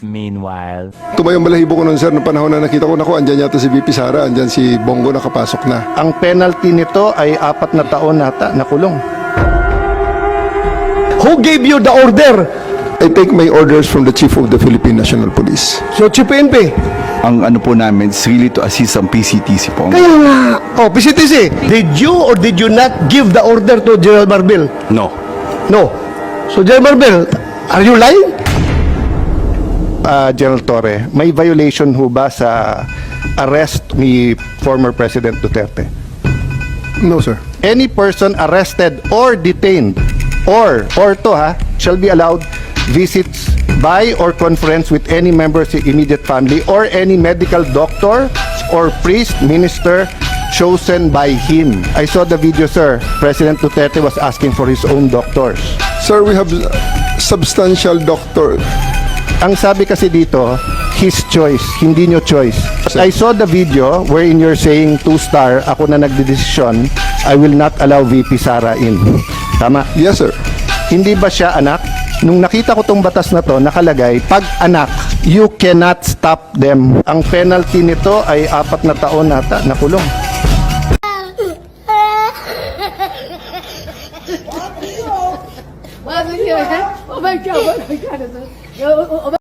Meanwhile. Tumayong balahibo ko nun, sir, noong panahon na nakita ko, naku, andyan yata si VP Sara, andyan si Bongo nakapasok na. Ang penalty nito ay 4 na taon nata na kulong. Who gave you the order? I take my orders from the Chief of the Philippine National Police. So, Chief PNP. Ang ano po namin is really to assist ang PCTC po. Kaya nga. Oh, PCTC, did you or did you not give the order to General Marbil? No. No. So, General Marbil, are you lying? General Torre, may violation ho ba sa arrest ni former President Duterte? No, sir. Any person arrested or detained or shall be allowed visits by or conference with any member of the immediate family or any medical doctor or priest, minister chosen by him. I saw the video, sir. President Duterte was asking for his own doctors. Sir, we have substantial doctor. Ang sabi kasi dito, his choice, hindi nyo choice. I saw the video wherein you're saying 2-star, ako na nagdedesisyon, I will not allow VP Sara in. Tama? Yes, sir. Hindi ba siya anak? Nung nakita ko tong batas na to, nakalagay, pag anak, you cannot stop them. Ang penalty nito ay 4 na taon nata na kulong. Oh my God,